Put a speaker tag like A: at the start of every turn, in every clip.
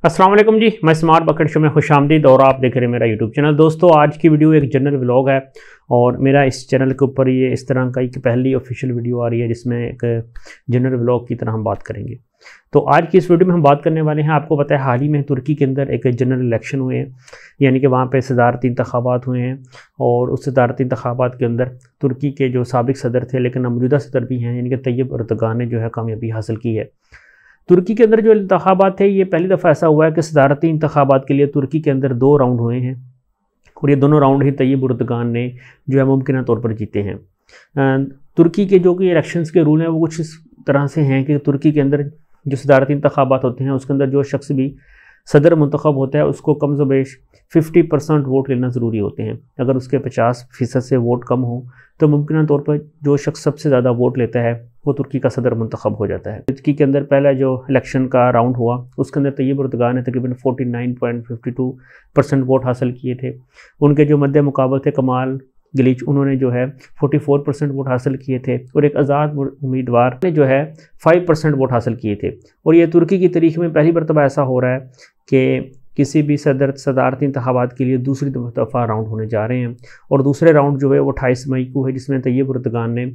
A: अस्सलाम वालेकुम जी, मैं स्मार्ट बकेट शो में खुशामदीद और आप देख रहे हैं मेरा यूट्यूब चैनल। दोस्तों, आज की वीडियो एक जनरल व्लॉग है और मेरा इस चैनल के ऊपर ये इस तरह का एक पहली ऑफिशियल वीडियो आ रही है जिसमें एक जनरल व्लॉग की तरह हम बात करेंगे। तो आज की इस वीडियो में हम बात करने वाले हैं, आपको पता है हाल ही में तुर्की के अंदर एक जनरल इलेक्शन हुए हैं, यानी कि वहाँ पर सदारती इंतखाबात हुए हैं और उस सदारती इंतखाबात के अंदर तुर्की के जो साबिक सदर थे लेकिन मौजूदा सदर भी हैं, यानी कि तैयब एर्दोगान ने जो है कामयाबी हासिल की है। तुर्की के अंदर जो इंतखाबात थे, ये पहली दफ़ा ऐसा हुआ है कि सदारती इंतखाबात के लिए तुर्की के अंदर 2 राउंड हुए हैं और ये दोनों राउंड ही तैयब एर्दोगान ने जो है मुमकिन तौर पर जीते हैं। तुर्की के जो कि इलेक्शंस के रूल हैं वो कुछ इस तरह से हैं कि तुर्की के अंदर जो सदारती इंतखाबात होते हैं उसके अंदर जो शख्स भी सदर मुंतखब होता है उसको कम से बेश 50% वोट लेना ज़रूरी होते हैं। अगर उसके 50% से वोट कम हो तो मुमकिन तौर पर जो शख्स सबसे ज़्यादा वोट लेता है वो तुर्की का सदर मुंतखब हो जाता है। तुर्की के अंदर पहला जो इलेक्शन का राउंड हुआ उसके अंदर तैयब एर्दोगान ने तकरीबन 49.52% वोट हासिल किए थे। उनके जो मध्य मुकाबले थे कमाल गलीच, उन्होंने जो है 44% वोट हासिल किए थे और एक आज़ाद उम्मीदवार ने जो है 5% वोट हासिल किए थे। और ये तुर्की की तारीख में पहली मरतबा ऐसा हो रहा है कि किसी भी सदारती इंतखाबात के लिए दूसरी दफ़ा राउंड होने जा रहे हैं और दूसरे राउंड जो है वो 28 मई को है, जिसमें तैयब एर्दोगान ने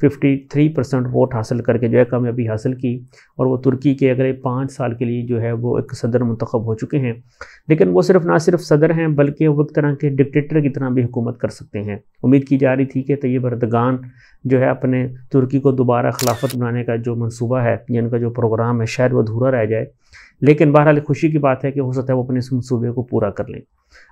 A: 53% वोट हासिल करके जो है कामयाबी हासिल की और वो तुर्की के अगले 5 साल के लिए जो है वो एक सदर मुंतखब हो चुके हैं। लेकिन वो ना सिर्फ सदर हैं बल्कि वो एक तरह के डिक्टेटर की तरह भी हुकूमत कर सकते हैं। उम्मीद की जा रही थी कि तैयब एर्दोगान जो है अपने तुर्की को दोबारा खिलाफत बनाने का जो मंसूबा है या उनका जो प्रोग्राम है शायद वो अधूरा रह जाए, लेकिन बहरहाल खुशी की बात है कि हो सकता है वो अपने इस मंसूबे को पूरा कर लें।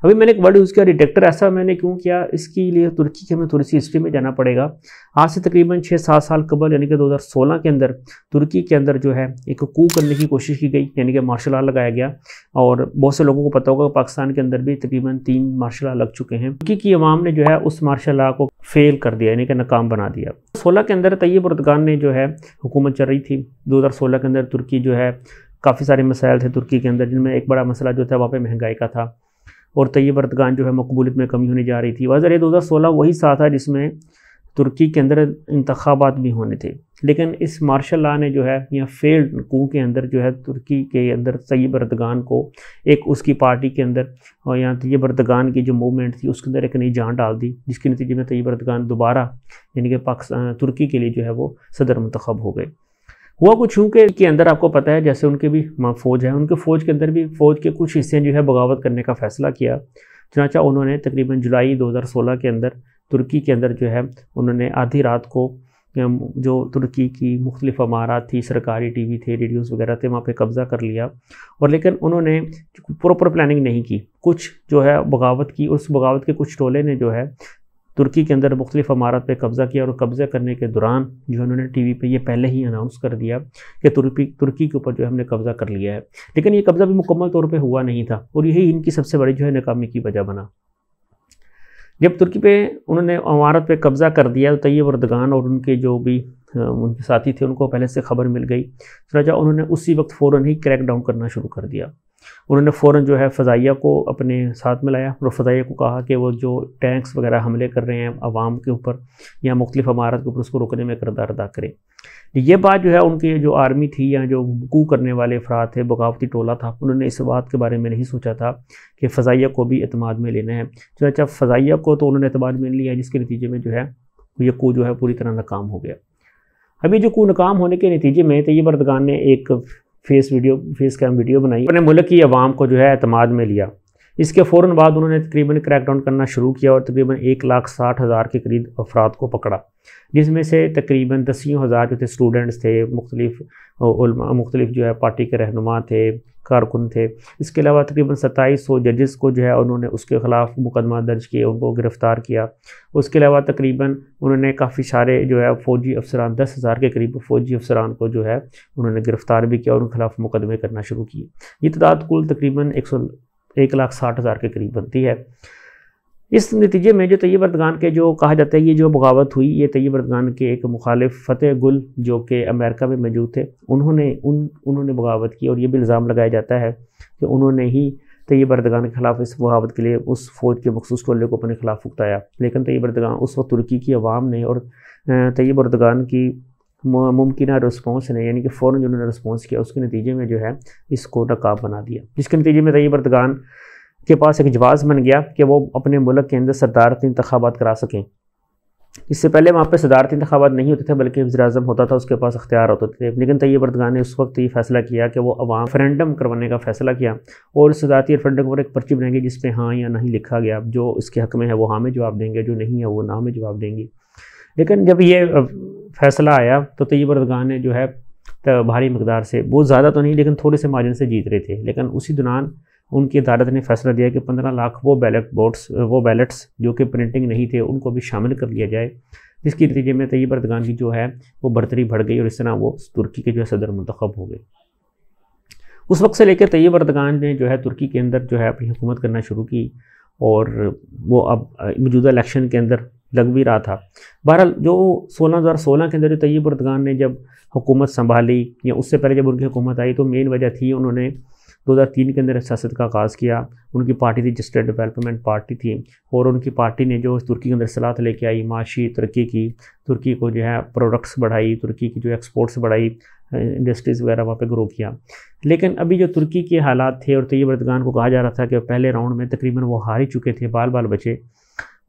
A: अभी मैंने एक वर्ड यूज़ किया डिटेक्टर, ऐसा मैंने क्यों किया, इसके लिए तुर्की के हमें थोड़ी सी हिस्ट्री में जाना पड़ेगा। आज से तकरीबन 6-7 साल कबल यानी कि 2016 के अंदर तुर्की के अंदर जो है एक कू करने की कोशिश की गई, यानी कि मार्शल लॉ लगाया गया और बहुत से लोगों को पता होगा पाकिस्तान के अंदर भी तकरीबन 3 मार्शल लॉ लग चुके हैं। तुर्की की अवाम ने जो है उस मार्शल लॉ को फेल कर दिया, यानी कि नाकाम बना दिया। 16 के अंदर तैयब एर्दोगान ने जो है हुकूमत चल रही थी। 2016 के अंदर तुर्की जो है काफ़ी सारे मसाइल थे तुर्की के अंदर, जिनमें एक बड़ा मसला जो था वहाँ पे महंगाई का था और तैयब एर्दोगान जो है मकबूलियत में कमी होने जा रही थी। वजह 2016 वही साल था जिसमें तुर्की के अंदर इंतखाबात भी होने थे, लेकिन इस मार्शल लॉ ने जो है या फेल्ड कू के अंदर जो है तुर्की के अंदर तैयब एर्दोगान को एक उसकी पार्टी के अंदर और यहाँ तैयब एर्दोगान की जो मूवमेंट थी उसके अंदर एक नई जान डाल दी, जिसके नतीजे में तैयब एर्दोगान दोबारा यानी कि पाकिस्तान तुर्की के लिए जो है वो सदर मुंतखब हो गए। हुआ कुछ यूँ के अंदर आपको पता है जैसे उनके भी फ़ौज है, उनके फ़ौज के अंदर भी फ़ौज के कुछ हिस्से जो है बगावत करने का फ़ैसला किया। चुनांचे उन्होंने तकरीबन जुलाई 2016 के अंदर तुर्की के अंदर जो है उन्होंने आधी रात को जो तुर्की की मुख्तलिफ इमारत थी, सरकारी टीवी थे, रेडियोज़ वगैरह थे, वहाँ पे कब्ज़ा कर लिया। और लेकिन उन्होंने प्रॉपर प्लानिंग नहीं की, कुछ जो है बगावत की और उस बगावत के कुछ टोले ने जो है तुर्की के अंदर मुख्तलिफ इमारत पे कब्ज़ा किया और कब्ज़ा करने के दौरान जो उन्होंने टीवी पे ये पहले ही अनाउंस कर दिया कि तुर्की के ऊपर जो है हमने कब्ज़ा कर लिया है। लेकिन ये कब्ज़ा भी मुकम्मल तौर पे हुआ नहीं था और यही इनकी सबसे बड़ी जो है नाकामी की वजह बना। जब तुर्की पे उन्होंने इमारत पे कब्ज़ा कर दिया तो तैयब एर्दोगान और उनके जो भी उनके साथी थे उनको पहले से खबर मिल गई, चुनांचे उन्होंने उसी वक्त फ़ौरन ही क्रैक डाउन करना शुरू कर दिया। उन्होंने फ़ौरन जो है फ़ज़ाइया को अपने साथ मिलाया और फ़ज़ाइया को कहा कि वो जो टैंक्स वगैरह हमले कर रहे हैं आवाम के ऊपर या मुख्तलिफ इमारत के ऊपर उसको रोकने में किरदार अदा करें। ये बात जो है उनकी जो आर्मी थी या जो कू करने वाले अफराद थे, बगावती टोला था, उन्होंने इस बात के बारे में नहीं सोचा था कि फ़ज़ाइया को भी एतमाद में लेना है। चुनांचे फ़ज़ाइया को तो उन्होंने एतमाद में लिया, जिसके नतीजे में जो है ये कू जो है पूरी तरह नाकाम हो गया। अभी जो कू नाकाम होने के नतीजे में तैयब एर्दोगान ने एक फेस कैम वीडियो बनाई, अपने मुल्क की आवाम को जो है एतमाद में लिया। इसके फ़ौरन बाद उन्होंने तकरीबन क्रैकडाउन करना शुरू किया और तकरीबन 1,60,000 के करीब अफराद को पकड़ा, जिसमें से तकरीबन 10,000 जो थे स्टूडेंट्स थे, मुख्तलिफ जो है पार्टी के रहनुमा थे, कारकुन थे। इसके अलावा तकरीबन 2700 जजेस को जो है उन्होंने उसके ख़िलाफ़ मुकदमा दर्ज किए, उनको गिरफ़्तार किया। उसके अलावा तकरीबन उन्होंने काफ़ी सारे जो है फ़ौजी अफसरान 10,000 के करीब फ़ौजी अफसरान को जो है उन्होंने गिरफ़्तार भी किया और उनके खिलाफ़ मुकदमे करना शुरू किए। ये तादाद कुल तकरीबन 1,60,000 के करीब बनती है। इस नतीजे में जो तैयब एर्दोगान के जो कहा जाता है ये जो बगावत हुई, ये तैयब एर्दोगान के एक मुखालिफ फ़तेह गुल जो कि अमेरिका में मौजूद थे, उन्होंने बगावत की और ये भी इल्ज़ाम लगाया जाता है कि उन्होंने ही तैयब एर्दोगान के ख़िलाफ़ इस बगावत के लिए उस फ़ौज के मखसूस टोले को अपने खिलाफ उकताया। लेकिन तैयब एर्दोगान उस वक्त तुर्की की अवाम ने और तैयब एर्दोगान की मुमकिन रिस्पॉन्स ने, यानी कि फ़ौरन जो उन्होंने रिस्पॉन्स किया, उसके नतीजे में जो है इसको नकाब बना दिया, जिसके नतीजे में तैयब अर्दगान के पास एक जवाज़ बन गया कि वो अपने मुल्क के अंदर सदारती इंतखाबात करा सकें। इससे पहले वहाँ पे सदारती इंतखाबात नहीं होते थे, बल्कि वज़ीर-ए-आज़म होता था, उसके पास इख्तियार होते थे। लेकिन तैयब अर्दगान ने उस वक्त ये फैसला किया कि वो अवाम रेफरेंडम करवाने का फ़ैसला किया और सदारती रेफरेंडम पर एक पर्ची बनाएंगे जिस पे हाँ या नहीं लिखा गया। जो इसके हक़ में है वो हाँ में जवाब देंगे, जो नहीं है वो ना में जवाब देंगे। लेकिन जब ये फ़ैसला आया तो तैयब अर्दगान ने जो है भारी मकदार से, बहुत ज़्यादा तो नहीं लेकिन थोड़े से मार्जिन से जीत रहे थे, लेकिन उसी दौरान उनकी अदालत ने फैसला दिया कि 15 लाख वो बैलेट्स जो कि प्रिंटिंग नहीं थे उनको भी शामिल कर लिया जाए, जिसके नतीजे में तैयब अर्दगान की जो है वो बरतरी बढ़ गई और इस तरह वो तुर्की के जो है सदर मुंतखब हो गए। उस वक्त से लेकर तैयब अर्दगान ने जो है तुर्की के अंदर जो है अपनी हुकूमत करना शुरू की और वो अब मौजूदा इलेक्शन के अंदर लग भी रहा था। बहरहाल जो 2016 के अंदर जो तैयब अर्दगान ने जब हुकूमत संभाली या उससे पहले जब उनकी हुकूमत आई, तो मेन वजह थी उन्होंने 2003 के अंदर सियासत का आगाज़ किया। उनकी पार्टी थी जस्टिस डेवलपमेंट पार्टी थी और उनकी पार्टी ने जो तुर्की के अंदर सलाहत लेके आई, माशी तरक्की की, तुर्की को जो है प्रोडक्ट्स बढ़ाई, तुर्की की जो एक्सपोर्ट्स बढ़ाई, इंडस्ट्रीज़ वगैरह वहाँ पे ग्रो किया। लेकिन अभी जो तुर्की के हालात थे और तैयब अर्दगान को कहा जा रहा था कि पहले राउंड में तकरीबन वो हार ही चुके थे, बाल बाल बचे,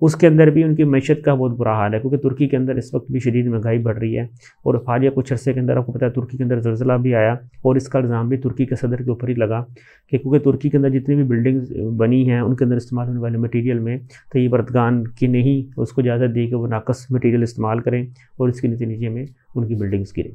A: उसके अंदर भी उनकी मैशत का बहुत बुरा हाल है, क्योंकि तुर्की के अंदर इस वक्त भी शदीद महंगाई बढ़ रही है। और हालिया कुछ अरसे के अंदर आपको पता है तुर्की के अंदर ज़लज़ला भी आया और इसका इल्ज़ाम भी तुर्की के सदर के ऊपर ही लगा कि क्योंकि तुर्की के अंदर जितनी भी बिल्डिंग्स बनी हैं उनके अंदर इस्तेमाल होने वाले मटीरियल में तैयब अर्दगान की नहीं उसको इजाज़त दी कि वो नाकस मटीरियल इस्तेमाल करें और इसके नतीजे में उनकी बिल्डिंग्स गिरे।